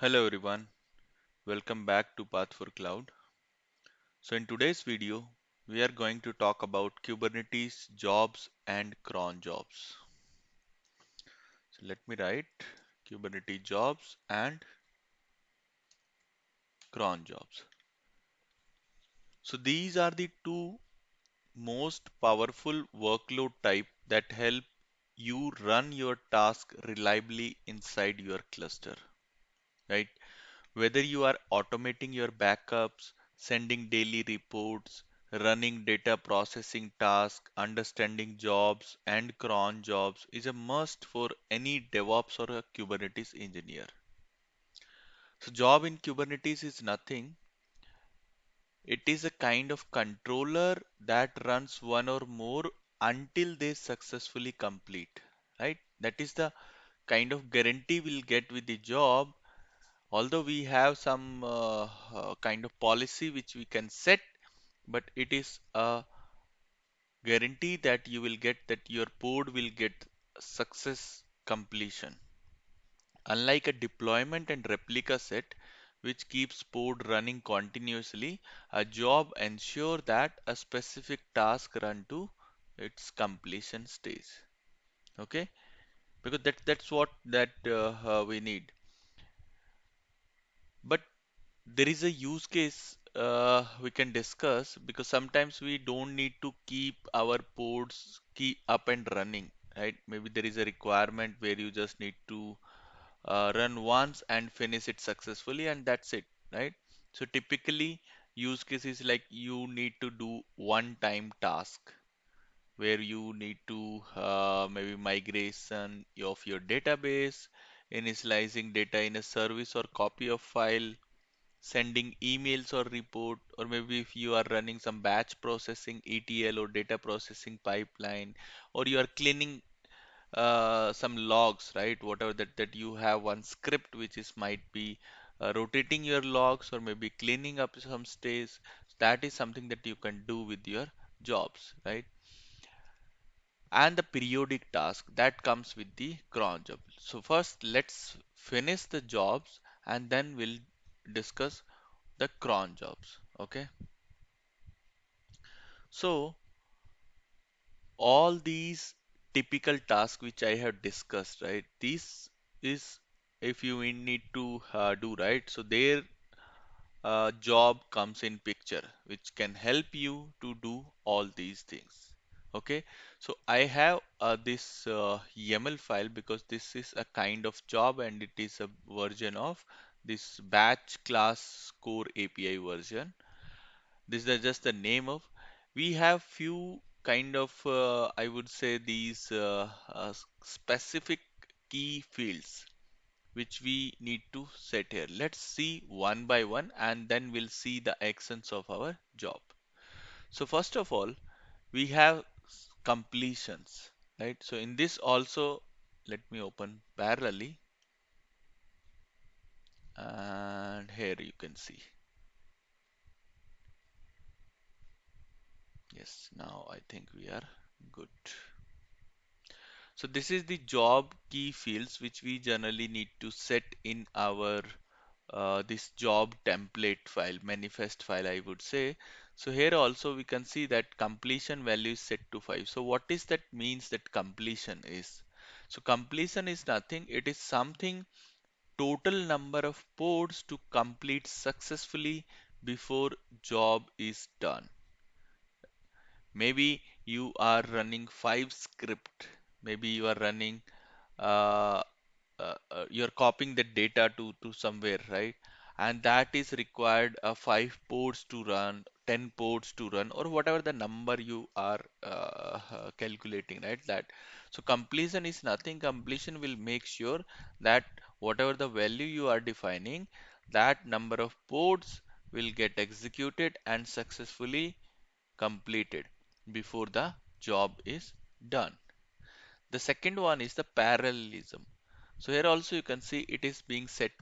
Hello everyone, welcome back to Path for Cloud. So in today's video, we are going to talk about Kubernetes jobs and cron jobs. So let me write Kubernetes jobs and cron jobs. So these are the two most powerful workload type that help you run your task reliably inside your cluster, right? Whether you are automating your backups, sending daily reports, running data processing tasks, understanding jobs, and cron jobs is a must for any DevOps or a Kubernetes engineer. So, job in Kubernetes is nothing. It is a kind of controller that runs one or more until they successfully complete, right? That is the kind of guarantee we'll get with the job. Although we have some kind of policy which we can set, but it is a guarantee that you will get that your pod will get success completion. Unlike a deployment and replica set, which keeps pod running continuously, a job ensure that a specific task run to its completion stage. Okay, because that's what we need. But there is a use case we can discuss because sometimes we don't need to keep our pods key up and running, right? Maybe there is a requirement where you just need to run once and finish it successfully, and that's it, right? So typically, use cases like you need to do one-time task where you need to maybe migration of your database, initializing data in a service or copy of file, sending emails or report, or maybe if you are running some batch processing ETL or data processing pipeline, or you are cleaning some logs, right? Whatever that you have one script which is might be rotating your logs or maybe cleaning up some stays. That is something that you can do with your jobs, right? And the periodic task that comes with the cron job. So first let's finish the jobs and then we'll discuss the cron jobs. Okay, so all these typical tasks which I have discussed, right? This is if you need to do, right? So their job comes in picture, which can help you to do all these things. Okay, so I have this YAML file because this is a kind of job and it is a version of this batch class core API version. This is just the name of. We have few kind of I would say these specific key fields which we need to set here. Let's see one by one and then we'll see the actions of our job. So first of all, we have completions, right? So in this also, let me open parallelly and here you can see. Yes, now I think we are good. So this is the job key fields which we generally need to set in our this job template file, manifest file, I would say. So here also we can see that completion value is set to 5. So what is that means that completion is? So completion is nothing. It is something total number of pods to complete successfully before job is done. Maybe you are running 5 script. Maybe you are running uh, you're copying the data to somewhere, right? And that is required 5 ports to run, 10 ports to run, or whatever the number you are calculating, right? That so completion is nothing. Completion will make sure that whatever the value you are defining, that number of ports will get executed and successfully completed before the job is done. The second one is the parallelism. So here also you can see it is being set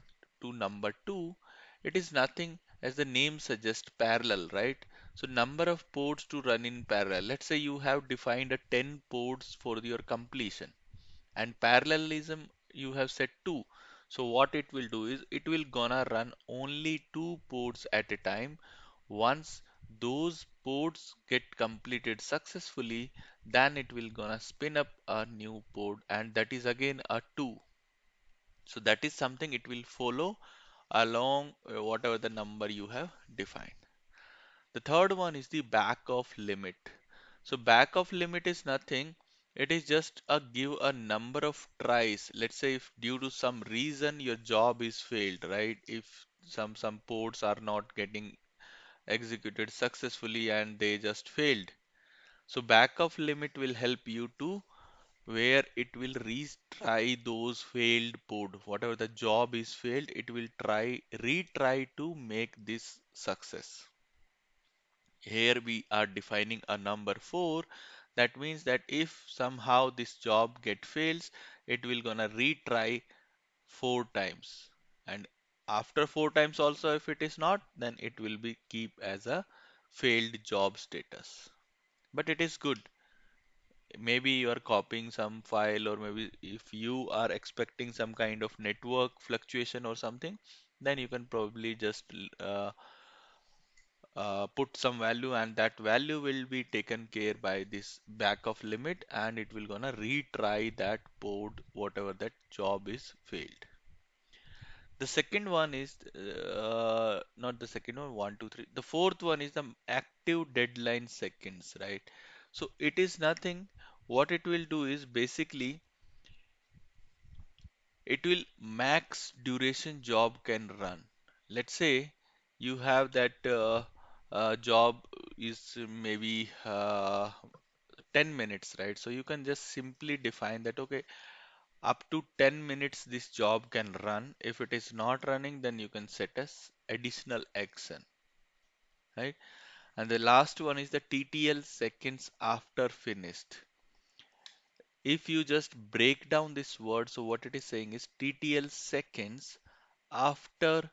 to number 2. It is nothing as the name suggests parallel, right? So number of ports to run in parallel. Let's say you have defined a 10 ports for your completion and parallelism you have set 2. So what it will do is it will gonna run only two pods at a time. Once those pods get completed successfully, then it will gonna spin up a new pod, and that is again a two. So that is something it will follow along whatever the number you have defined. The third one is the back off limit. So back off limit is nothing. It is just a give a number of tries. Let's say if due to some reason your job is failed, right? If some ports are not getting executed successfully and they just failed. So back off limit will help you to where it will retry those failed pod. Whatever the job is failed, it will retry to make this success. Here we are defining a number 4. That means that if somehow this job get fails, it will gonna retry 4 times. And after 4 times also if it is not, then it will be keep as a failed job status. But it is good. Maybe you are copying some file, or maybe if you are expecting some kind of network fluctuation or something, then you can probably just put some value, and that value will be taken care by this back of limit, and it will gonna retry that pod whatever that job is failed. The second one is not the second one, one, two, three. The fourth one is the active deadline seconds, right? So it is nothing. What it will do is basically it will max duration job can run. Let's say you have that job is maybe 10 minutes, right? So you can just simply define that, okay, up to 10 minutes this job can run. If it is not running, then you can set as additional action, right? And the last one is the TTL seconds after finished. If you just break down this word, so what it is saying is TTL seconds after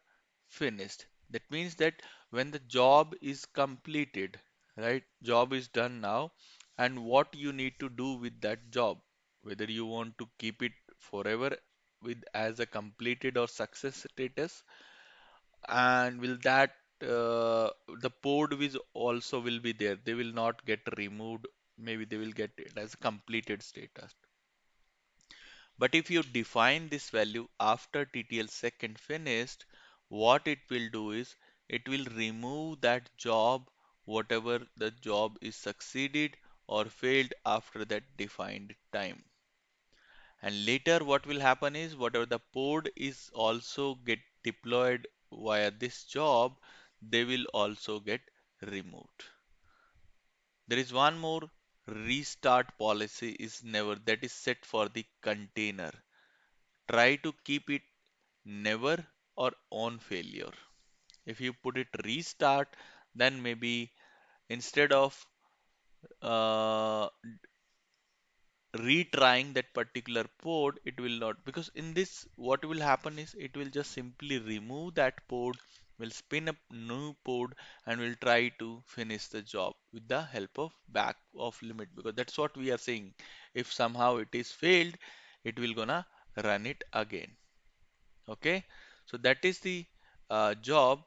finished. That means that when the job is completed, right? Job is done now, and what you need to do with that job, whether you want to keep it forever with as a completed or success status, and will that the pod will also will be there. They will not get removed. Maybe they will get it as a completed status. But if you define this value after TTL second finished, what it will do is it will remove that job, whatever the job is succeeded or failed after that defined time. And later what will happen is whatever the pod is also get deployed via this job, they will also get removed. There is one more restart policy is never that is set for the container. Try to keep it never or on failure. If you put it restart, then maybe instead of uh, retrying that particular pod, it will not. Because in this, what will happen is it will just simply remove that pod, will spin up new pod, and will try to finish the job with the help of back of limit. Because that's what we are saying. If somehow it is failed, it will gonna run it again. Okay, so that is the job.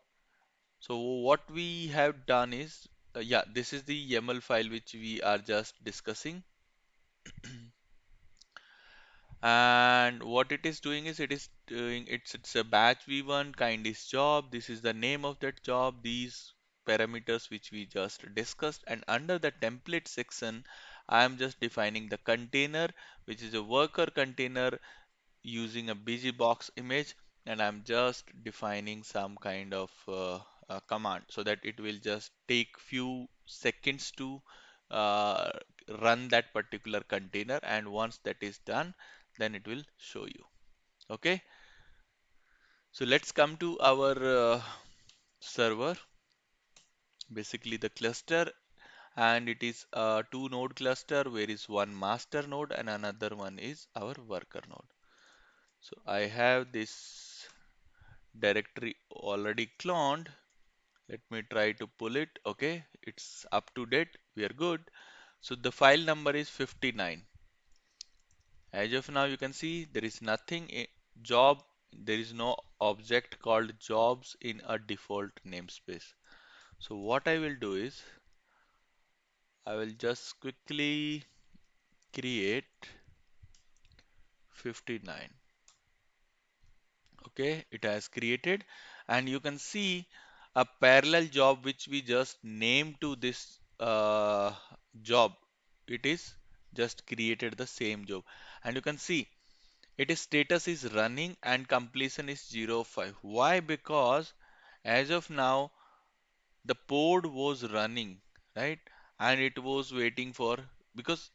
So what we have done is, yeah, this is the YAML file which we are just discussing. And what it is doing is it is doing it's a batch v1 kind is job. This is the name of that job, these parameters which we just discussed. And under the template section, I am just defining the container, which is a worker container using a BGBox image, and I'm just defining some kind of command so that it will just take few seconds to uh, run that particular container, and once that is done, then it will show you. Okay, so let's come to our server, basically the cluster, and it is a two node cluster where is one master node and another one is our worker node. So I have this directory already cloned. Let me try to pull it. Okay, it's up to date. We are good. So the file number is 59. As of now, you can see there is nothing job there is no object called jobs in a default namespace. So what I will do is I will just quickly create 59. Okay, it has created, and you can see a parallel job which we just named to this job. It is just created the same job, and you can see it is status is running and completion is 05. Why? Because as of now the pod was running, right? And it was waiting for, because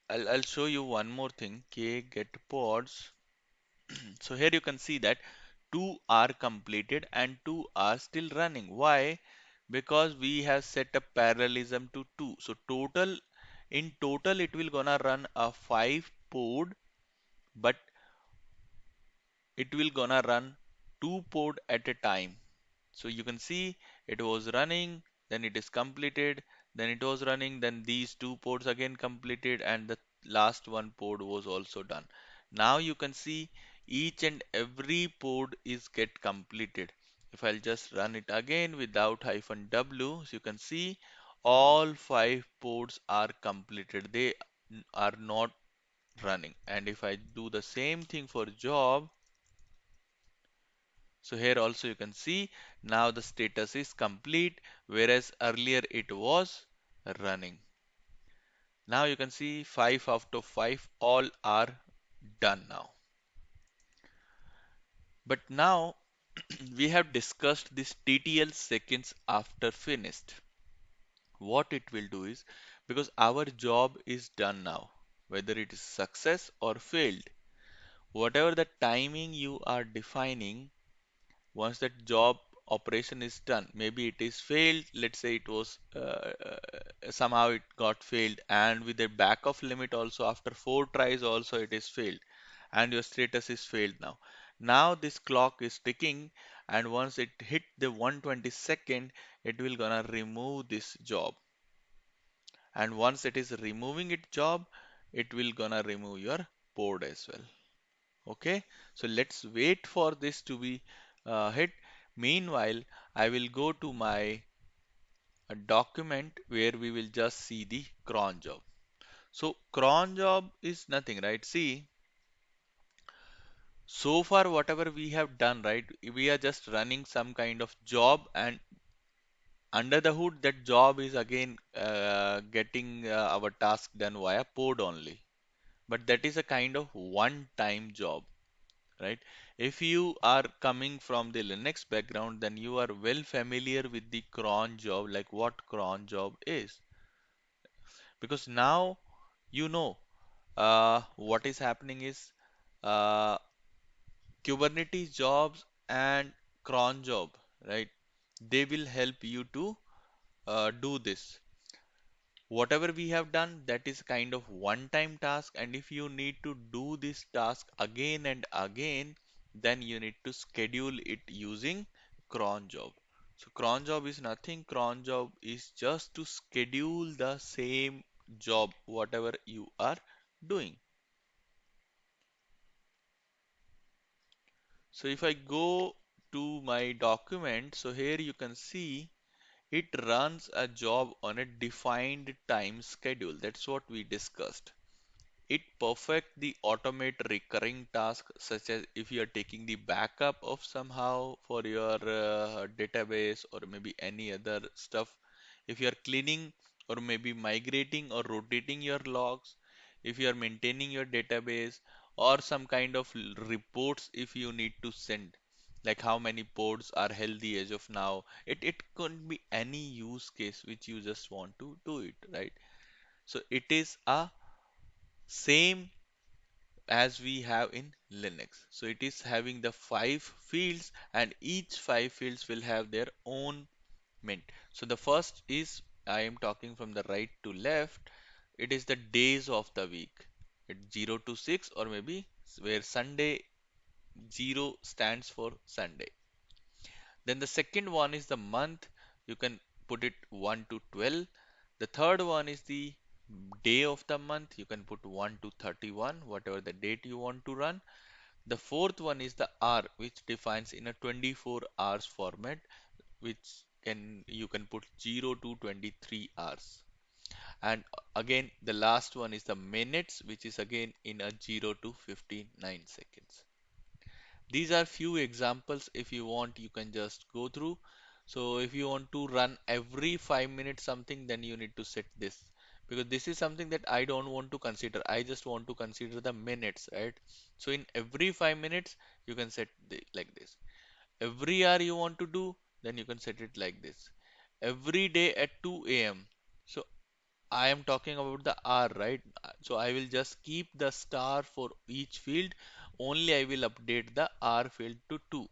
I'll show you one more thing. K get pods. So here you can see that two are completed and two are still running. Why? Because we have set up parallelism to two. So in total it will gonna run a five pod, but it will gonna run two pod at a time. So you can see it was running, then it is completed, then it was running, then these two pods again completed, and the last one pod was also done. Now you can see each and every pod is get completed. If I'll just run it again without hyphen W, so you can see all five pods are completed. They are not running. And if I do the same thing for job, so here also you can see now the status is complete, whereas earlier it was running. Now you can see 5 out of 5 all are done now. But now we have discussed this TTL seconds after finished. What it will do is, because our job is done now, whether it is success or failed, whatever the timing you are defining, once that job operation is done, maybe it is failed, let's say it was somehow it got failed, and with a backup limit also after 4 tries also it is failed, and your status is failed now. Now this clock is ticking, and once it hit the 122nd, it will gonna remove this job, and once it is removing its job, it will gonna remove your pod as well. Okay, so let's wait for this to be hit. Meanwhile, I will go to my document where we will just see the cron job. So cron job is nothing, right? See, so far whatever we have done, right? We are just running some kind of job, and under the hood, that job is again getting our task done via pod only. But that is a kind of one-time job, right? If you are coming from the Linux background, then you are well familiar with the cron job, like what cron job is. Because now you know what is happening is uh, Kubernetes jobs and cron job, right? They will help you to do this. Whatever we have done, that is kind of one-time task, and if you need to do this task again and again, then you need to schedule it using cron job. So cron job is nothing. Cron job is just to schedule the same job whatever you are doing. So if I go to my document, so here you can see it runs a job on a defined time schedule. That's what we discussed. It perfect the automate recurring task, such as if you are taking the backup of somehow for your database or maybe any other stuff. If you are cleaning or maybe migrating or rotating your logs, if you are maintaining your database, or some kind of reports if you need to send, like how many pods are healthy as of now. It could be any use case which you just want to do it, right? So it is a same as we have in Linux. So it is having the 5 fields, and each 5 fields will have their own mint. So the first is, I am talking from the right to left, it is the days of the week. It's 0 to 6, or maybe where Sunday 0 stands for Sunday. Then the second one is the month. You can put it 1 to 12. The third one is the day of the month. You can put 1 to 31, whatever the date you want to run. The fourth one is the R, which defines in a 24 hours format, which can you can put 0 to 23 hours. And again, the last one is the minutes, which is again in a 0 to 59 seconds. These are few examples. If you want, you can just go through. So if you want to run every 5 minutes something, then you need to set this, because this is something that I don't want to consider. I just want to consider the minutes, right? So in every 5 minutes, you can set like this. Every hour you want to do, then you can set it like this. Every day at 2 a.m. So I am talking about the hour, right? So I will just keep the star for each field. Only I will update the hour field to 2.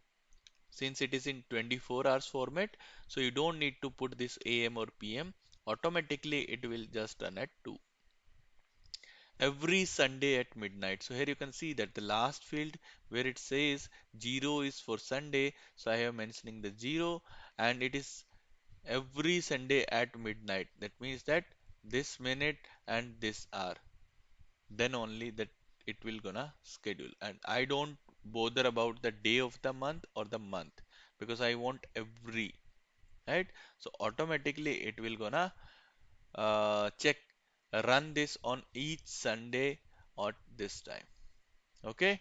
Since it is in 24 hours format, so you don't need to put this AM or PM. Automatically it will just run at 2. Every Sunday at midnight. So here you can see that the last field where it says 0 is for Sunday. So I am mentioning the 0, and it is every Sunday at midnight. That means that this minute and this hour, then only that it will gonna schedule. And I don't bother about the day of the month or the month, because I want every, right? So automatically it will gonna check, run this on each Sunday at this time. Okay.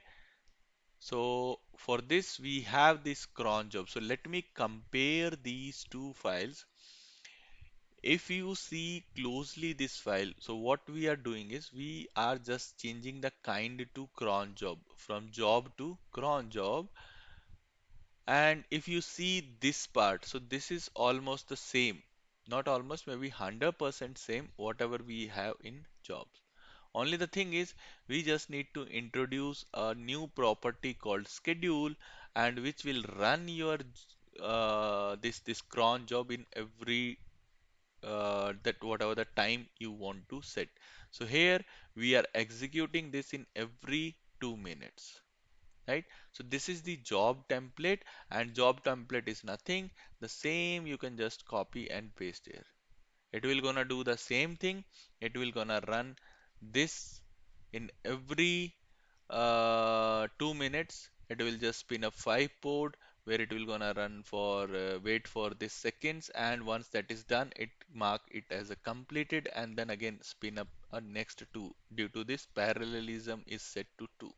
So for this we have this cron job. So let me compare these two files. If you see closely this file, so what we are doing is we are just changing the kind to cron job, from job to cron job. And if you see this part, so this is almost the same, not almost, maybe 100% same whatever we have in jobs. Only the thing is we just need to introduce a new property called schedule, and which will run your this cron job in every that whatever the time you want to set. So here we are executing this in every 2 minutes, right? So this is the job template, and job template is nothing. The same you can just copy and paste here. It will gonna do the same thing. It will gonna run this in every 2 minutes. It will just spin up 5 pod, where it will gonna run for wait for this seconds, and once that is done, it mark it as a completed, and then again spin up a next two. Due to this, parallelism is set to 2.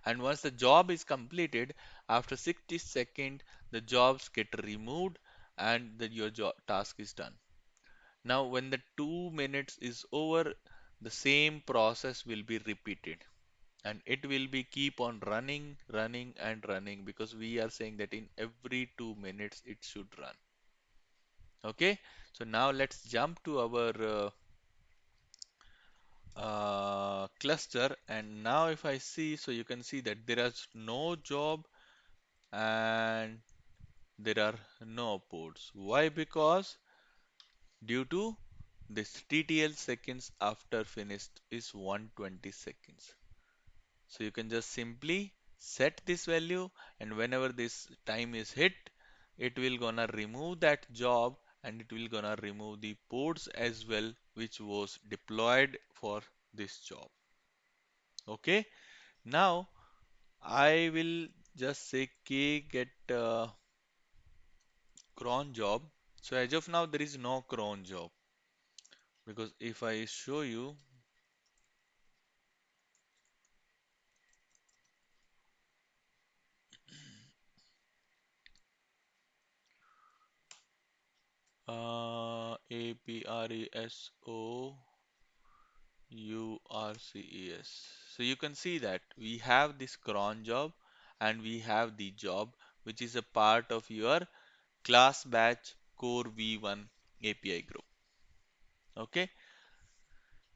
And once the job is completed, after 60 seconds, the jobs get removed, and your job task is done. Now, when the 2 minutes is over, the same process will be repeated, and it will be keep on running, running, and running, because we are saying that in every 2 minutes it should run. Okay, so now let's jump to our cluster, and now if I see, so you can see that there is no job and there are no ports. Why? Because due to this TTL seconds after finished is 120 seconds. So you can just simply set this value, and whenever this time is hit, it will gonna remove that job, and it will gonna remove the ports as well, which was deployed for this job. Okay. Now I will just say k get cron job. So as of now there is no cron job, because if I show you APRESOURCES. So you can see that we have this cron job, and we have the job which is a part of your class batch core v1 API group. Okay,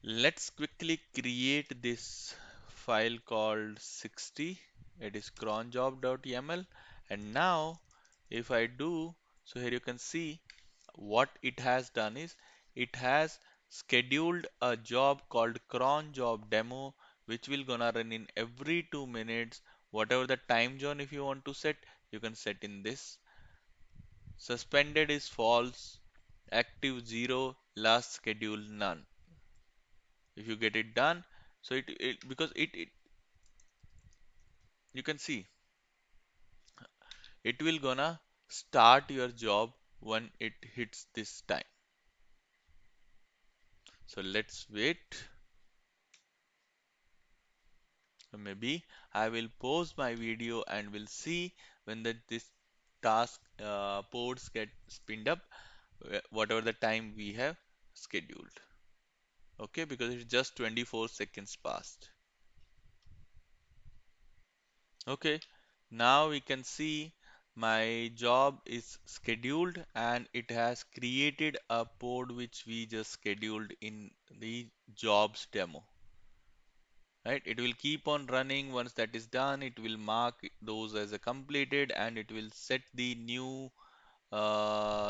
let's quickly create this file called 60. It is cronjob.yaml, and now if I do, so here you can see what it has done is it has scheduled a job called cron job demo, which will gonna run in every 2 minutes. Whatever the time zone, if you want to set, you can set in this. Suspended is false, active 0, last schedule none. If you get it done, so it because it You can see it will gonna start your job when it hits this time. So let's wait. Maybe I will pause my video and we'll see when this task pods get spinned up, whatever the time we have scheduled. Okay, because it's just 24 seconds past. Okay, now we can see my job is scheduled and it has created a pod which we just scheduled in the jobs demo. Right, it will keep on running. Once that is done, it will mark those as a completed and it will set the new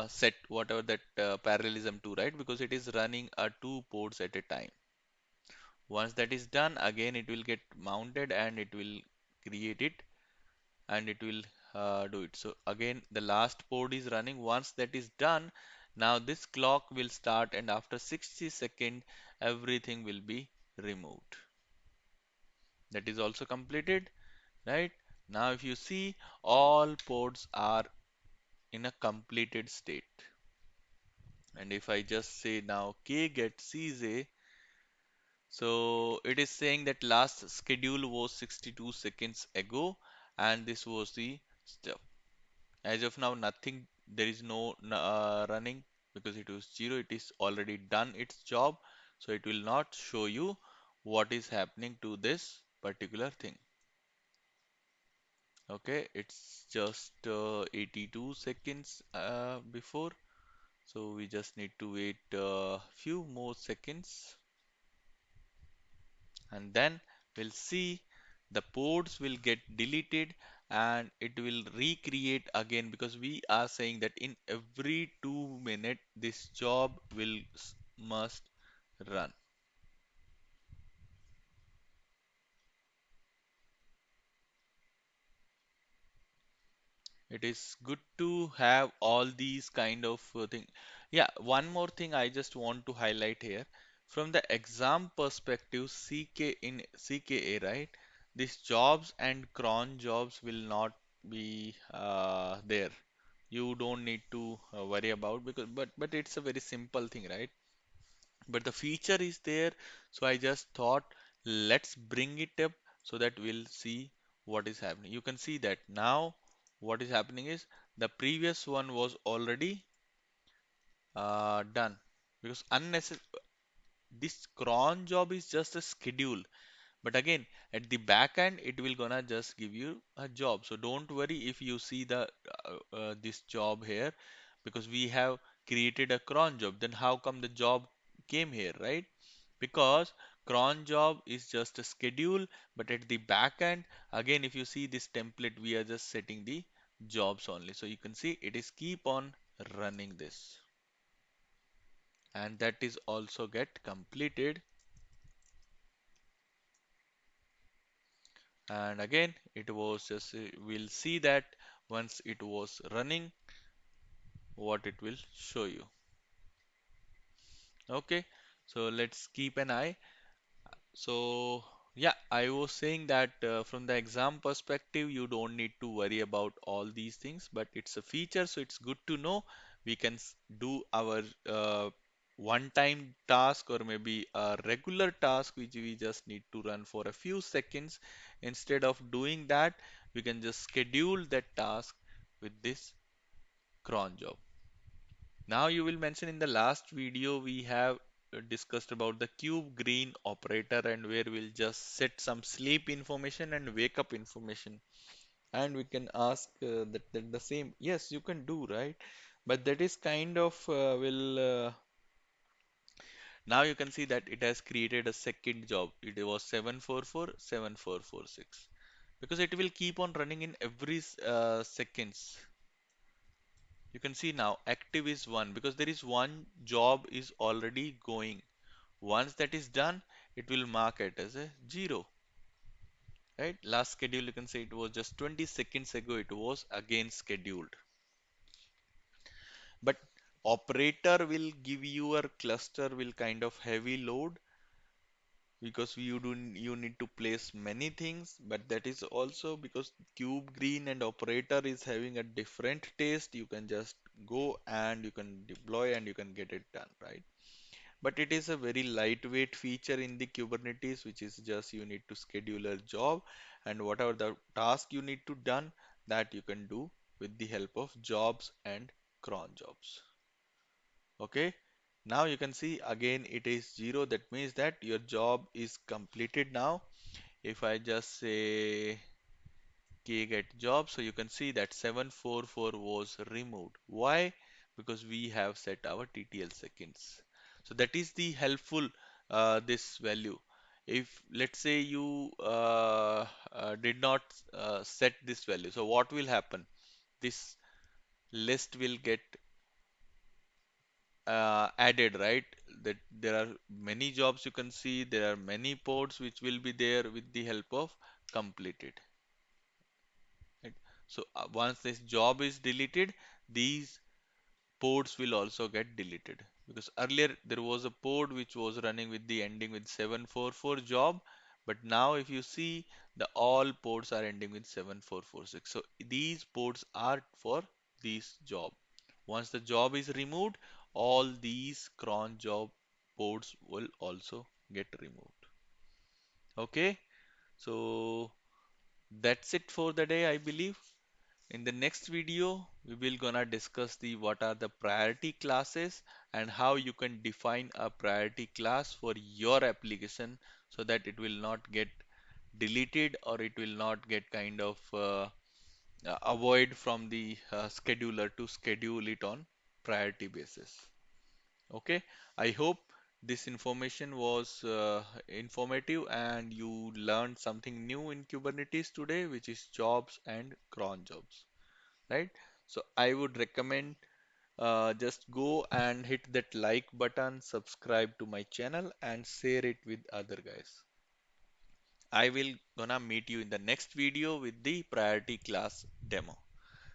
set whatever that parallelism to, right? Because it is running two pods at a time. Once that is done, again it will get mounted and it will create it and it will do it. So again, the last pod is running. Once that is done, now this clock will start and after 60 seconds, everything will be removed. That is also completed, right? Now if you see, all pods are in a completed state. And if I just say now k get CJ, so it is saying that last schedule was 62 seconds ago, and this was the stuff. As of now, nothing, there is no running because it was zero. It is already done its job, so it will not show you what is happening to this particular thing. Okay, it's just 82 seconds before, so we just need to wait a few more seconds and then we'll see the pods will get deleted and it will recreate again because we are saying that in every 2 minutes this job will must run. It is good to have all these kind of thing. Yeah, one more thing I just want to highlight here. From the exam perspective, CK in CKA, right? These jobs and cron jobs will not be there. You don't need to worry about because but it's a very simple thing, right? But the feature is there, so I just thought let's bring it up so that we'll see what is happening. You can see that now what is happening is the previous one was already done because unnecessary this cron job is just a schedule, but again, at the back end, it will gonna just give you a job. So don't worry if you see the this job here, because we have created a cron job. Then how come the job came here, right? Because cron job is just a schedule, but at the back end, again, if you see this template, we are just setting the jobs only. So you can see it is keep on running this, and that is also get completed. And again it was just we'll see that once it was running what it will show you. Okay, so let's keep an eye. So yeah, I was saying that from the exam perspective you don't need to worry about all these things, but it's a feature, so it's good to know. We can do our one-time task or maybe a regular task which we just need to run for a few seconds. Instead of doing that, we can just schedule that task with this cron job. Now you will mention in the last video we have discussed about the cube green operator and where we'll just set some sleep information and wake up information, and we can ask that the same. Yes, you can do, right? But that is kind of will now you can see that it has created a second job. It was 744 7446 because it will keep on running in every seconds. You can see now active is one because there is one job is already going. Once that is done, it will mark it as a zero, right? Last schedule, you can say it was just 20 seconds ago, it was again scheduled. But operator will give you a cluster will kind of heavy load because you need to place many things, but that is also because cube green and operator is having a different taste. You can just go and you can deploy and you can get it done, right? But it is a very lightweight feature in the Kubernetes, which is just you need to schedule a job, and whatever the task you need to done, that you can do with the help of jobs and cron jobs. Okay, now you can see again it is 0. That means that your job is completed now. If I just say get job, so you can see that 744 was removed. Why? Because we have set our TTL seconds. So that is the helpful this value. If let's say you did not set this value, so what will happen? This list will get added, right? That there are many jobs you can see, there are many ports which will be there with the help of completed. Right? So once this job is deleted, these ports will also get deleted. Because earlier there was a port which was running with the ending with 744 job, but now if you see the all ports are ending with 7446. So these ports are for this job. Once the job is removed, all these cron job ports will also get removed. Okay, so that's it for the day, I believe. In the next video, we will gonna discuss the what are the priority classes and how you can define a priority class for your application so that it will not get deleted or it will not get kind of avoid from the scheduler to schedule it on priority basis. Okay, I hope this information was informative and you learned something new in Kubernetes today, which is jobs and cron jobs, right? So I would recommend just go and hit that like button, subscribe to my channel, and share it with other guys. I will gonna meet you in the next video with the priority class demo.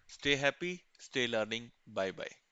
Stay happy, stay learning. Bye bye.